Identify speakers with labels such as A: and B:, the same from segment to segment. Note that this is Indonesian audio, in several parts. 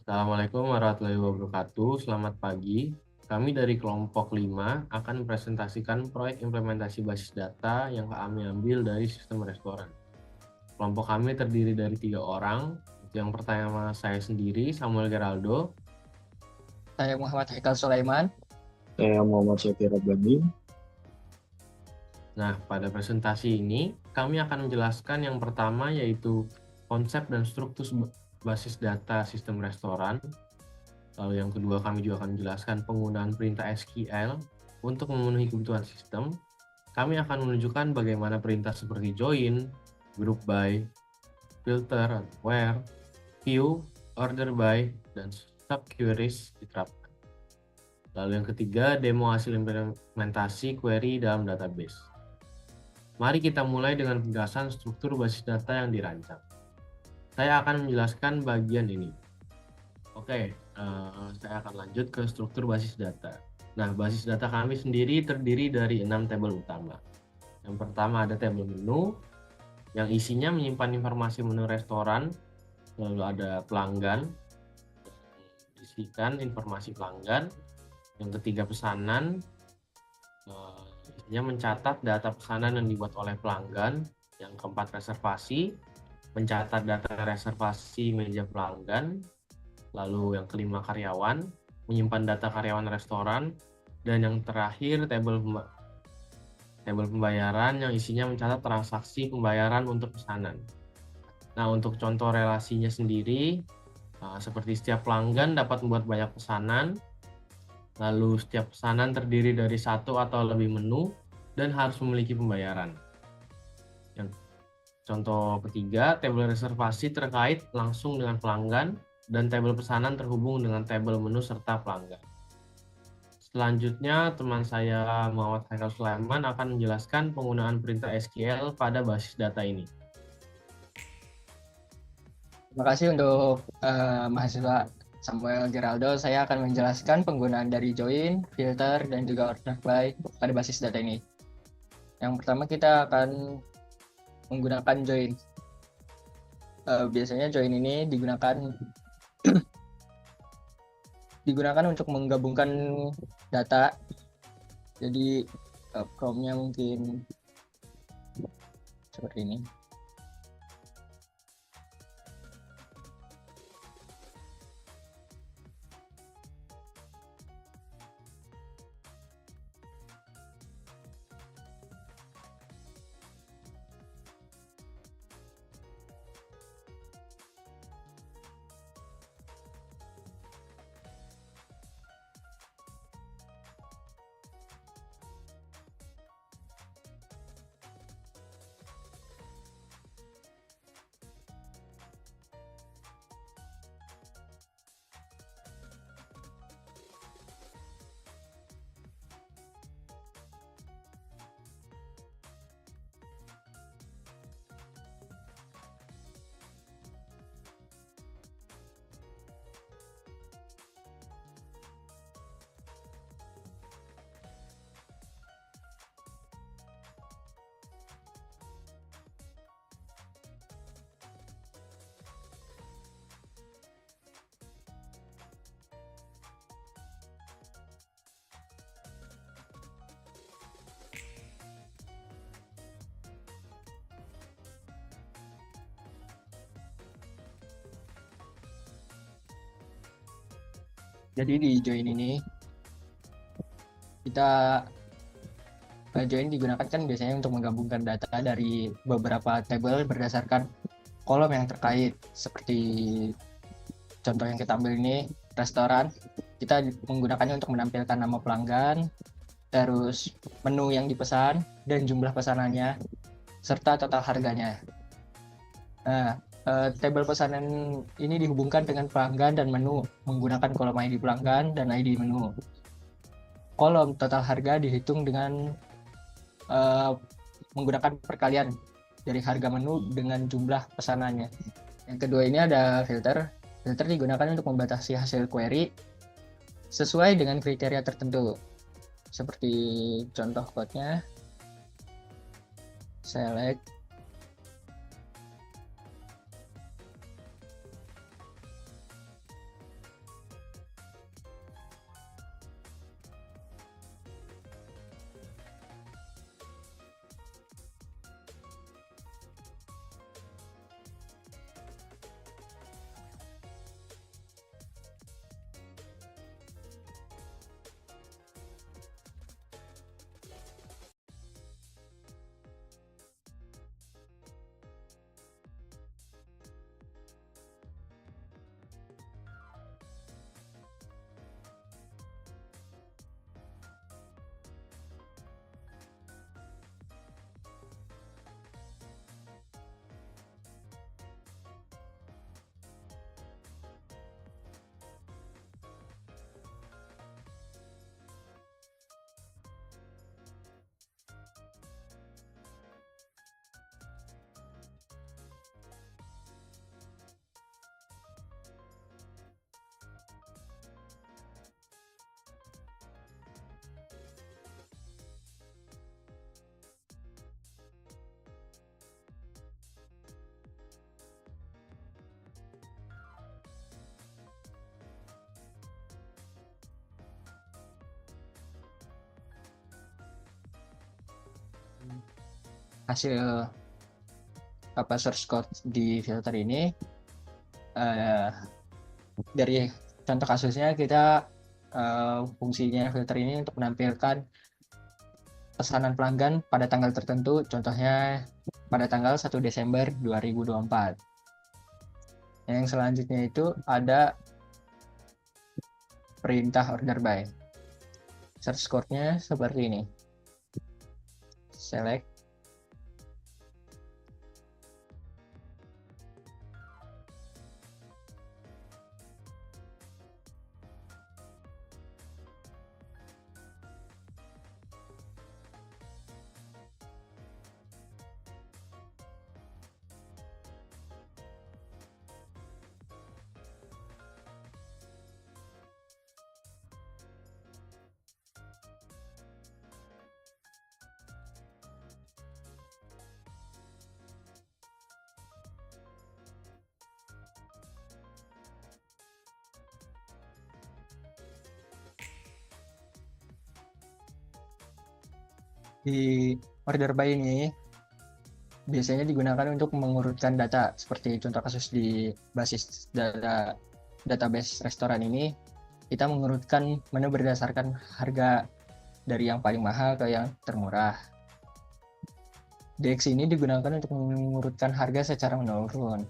A: Assalamualaikum warahmatullahi wabarakatuh. Selamat pagi. Kami dari kelompok 5 akan mempresentasikan proyek implementasi basis data yang kami ambil dari sistem restoran. Kelompok kami terdiri dari 3 orang. Yang pertama saya sendiri, Samuel Geraldo.
B: Saya Muhammad Haikal Sulaiman.
C: Saya Muhammad Syakir Abadi.
A: Nah, pada presentasi ini kami akan menjelaskan yang pertama yaitu konsep dan struktur basis data sistem restoran. Lalu yang kedua kami juga akan menjelaskan penggunaan perintah SQL untuk memenuhi kebutuhan sistem. Kami akan menunjukkan bagaimana perintah seperti join, group by, filter, where, view, order by, dan subqueries diterapkan. Lalu yang ketiga, demo hasil implementasi query dalam database. Mari kita mulai dengan penjelasan struktur basis data yang dirancang. Saya akan menjelaskan bagian ini. Oke, saya akan lanjut ke struktur basis data. Nah, basis data kami sendiri terdiri dari 6 tabel utama. Yang pertama ada tabel menu, yang isinya menyimpan informasi menu restoran, lalu ada pelanggan, isikan informasi pelanggan. Yang ketiga pesanan, isinya mencatat data pesanan yang dibuat oleh pelanggan. Yang keempat reservasi, mencatat data reservasi meja pelanggan. Lalu yang kelima karyawan, menyimpan data karyawan restoran. Dan yang terakhir tabel pembayaran yang isinya mencatat transaksi pembayaran untuk pesanan. Nah, untuk contoh relasinya sendiri, seperti setiap pelanggan dapat membuat banyak pesanan, lalu setiap pesanan terdiri dari satu atau lebih menu, dan harus memiliki pembayaran. Yang contoh ketiga, tabel reservasi terkait langsung dengan pelanggan, dan tabel pesanan terhubung dengan tabel menu serta pelanggan. Selanjutnya, teman saya Muhammad Haikal Sulaiman akan menjelaskan penggunaan perintah SQL pada basis data ini.
B: Terima kasih untuk mahasiswa Samuel Geraldo. Saya akan menjelaskan penggunaan dari join, filter, dan juga order by pada basis data ini. Yang pertama kita akan menggunakan join. Biasanya join ini digunakan untuk menggabungkan data. Jadi prompt-nya mungkin seperti ini. Jadi di join ini kita join digunakan kan biasanya untuk menggabungkan data dari beberapa table berdasarkan kolom yang terkait. Seperti contoh yang kita ambil ini restoran, kita menggunakannya untuk menampilkan nama pelanggan, terus menu yang dipesan dan jumlah pesanannya serta total harganya. Nah, tabel pesanan ini dihubungkan dengan pelanggan dan menu menggunakan kolom ID pelanggan dan ID menu. Kolom total harga dihitung dengan menggunakan perkalian dari harga menu dengan jumlah pesanannya. Yang kedua ini ada filter. Filter digunakan untuk membatasi hasil query sesuai dengan kriteria tertentu. Seperti contoh code-nya, select, hasil source code di filter ini. Dari contoh kasusnya kita fungsinya filter ini untuk menampilkan pesanan pelanggan pada tanggal tertentu, contohnya pada tanggal 1 Desember 2024. Yang selanjutnya itu ada perintah order by. Search code-nya seperti ini. Select. Di order by ini biasanya digunakan untuk mengurutkan data, seperti contoh kasus di basis database restoran ini, kita mengurutkan menu berdasarkan harga dari yang paling mahal ke yang termurah. DX ini digunakan untuk mengurutkan harga secara menurun.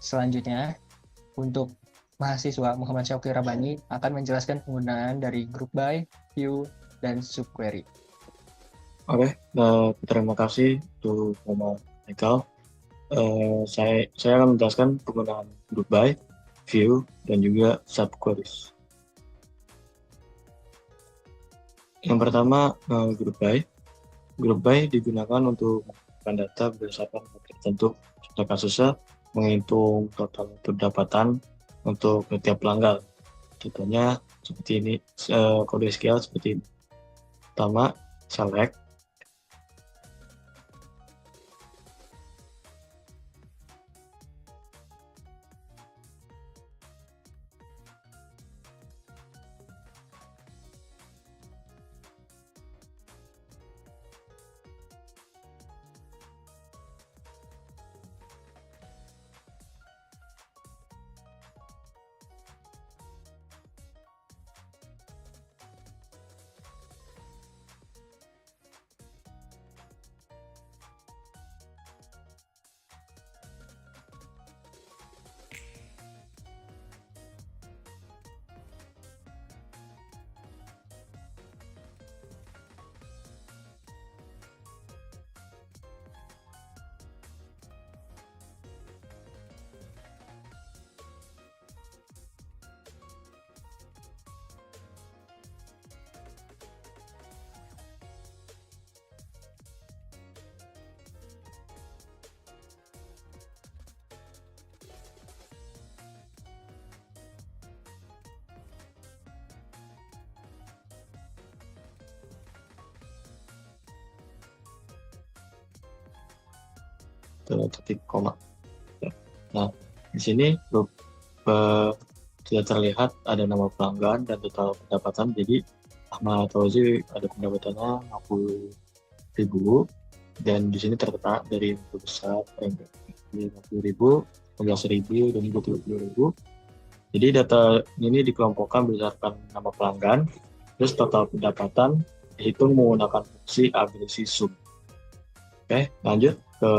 B: Selanjutnya, untuk mahasiswa Muhammad Syauqi Rabani akan menjelaskan penggunaan dari group by, view, dan subquery.
C: Oke, terima kasih untuk Muhammad Michael. Saya akan menjelaskan penggunaan group by, view, dan juga subqueries. Yang pertama, group by. Group by digunakan untuk mengumpulkan data berdasarkan metode tertentu. Contoh kasusnya menghitung total pendapatan untuk setiap pelanggan. Contohnya seperti ini, kode SQL seperti ini. Pertama, select. Titik koma. Nah, di sini sudah terlihat ada nama pelanggan dan total pendapatan. Jadi Ahmad Fauzi ada pendapatannya 50.000 dan di sini tertera dari yang besar 50.000, 15.000 dan 20.000. Jadi data ini dikelompokkan berdasarkan nama pelanggan, terus total pendapatan dihitung menggunakan fungsi abresi sum. Oke, lanjut ke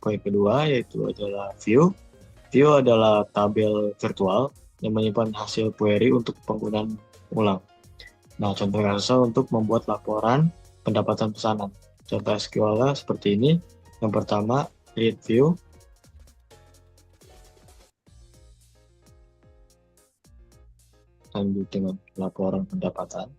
C: poin kedua, yaitu adalah view. View adalah tabel virtual yang menyimpan hasil query untuk penggunaan ulang. Nah, contoh kasusnya untuk membuat laporan pendapatan pesanan. Contoh SQL seperti ini. Yang pertama, read view. Lanjut dengan laporan pendapatan.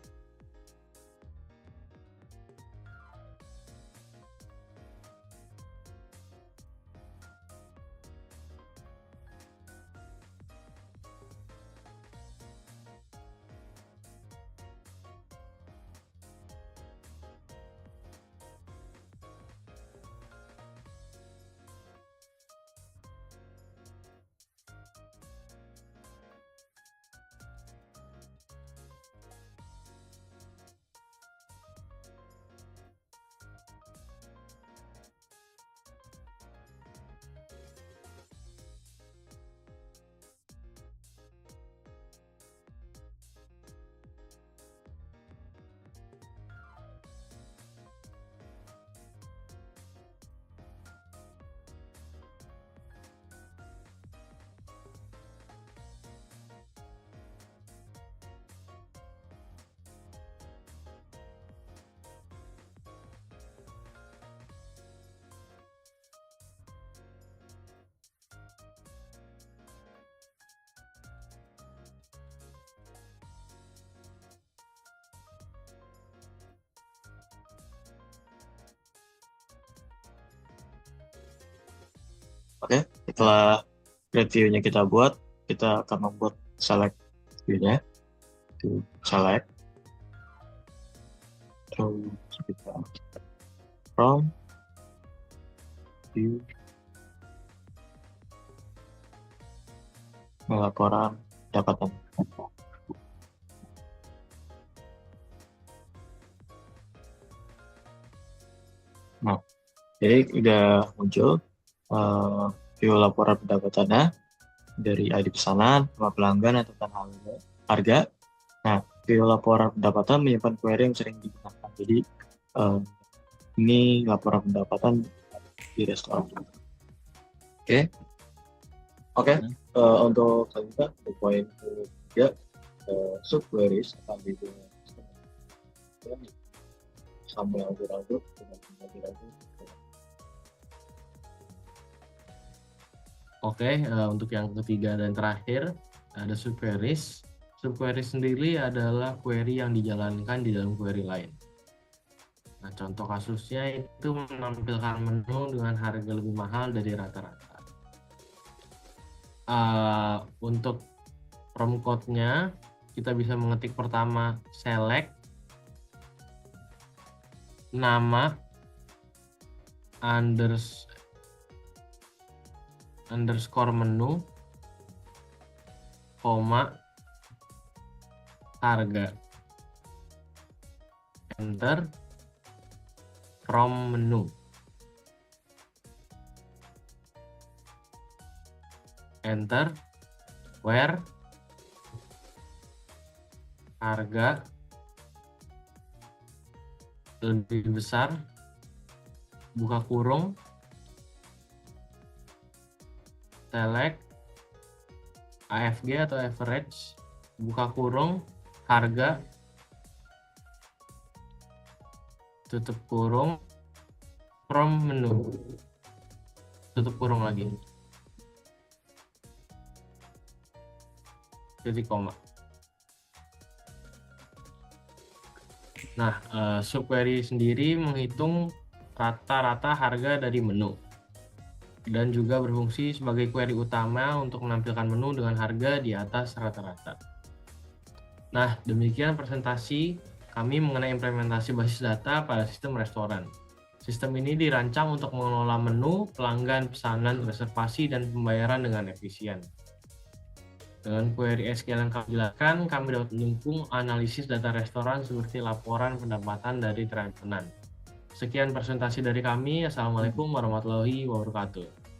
C: Oke, setelah reviewnya kita buat, kita akan membuat select view-nya. To select, terus kita from view laporan pendapatan. Nah, jadi udah muncul view laporan pendapatannya dari ID pesanan, nama pelanggan, atau tentang harga. Nah, view laporan pendapatan menyimpan query yang sering digunakan. Jadi ini laporan pendapatan di restoran. Oke. Untuk selanjutnya, untuk poin ketiga, subqueries akan dijelaskan sampai ragu-ragu dengan ragu-ragu.
A: Oke, untuk yang ketiga dan terakhir ada subqueries. Subqueries sendiri adalah query yang dijalankan di dalam query lain. Nah, contoh kasusnya itu menampilkan menu dengan harga lebih mahal dari rata-rata. Untuk from code-nya kita bisa mengetik pertama select nama underscore menu, koma, harga. Enter. From menu. Enter. Where harga lebih besar, buka kurung, select AFG atau average, buka kurung, harga, tutup kurung, from menu, tutup kurung lagi, titik koma. Nah, subquery sendiri menghitung rata-rata harga dari menu dan juga berfungsi sebagai query utama untuk menampilkan menu dengan harga di atas rata-rata. Nah, demikian presentasi kami mengenai implementasi basis data pada sistem restoran. Sistem ini dirancang untuk mengelola menu, pelanggan, pesanan, reservasi, dan pembayaran dengan efisien. Dengan query SQL yang kami jelaskan, kami dapat mendukung analisis data restoran seperti laporan pendapatan dari tren pesanan. Sekian presentasi dari kami. Assalamualaikum warahmatullahi wabarakatuh.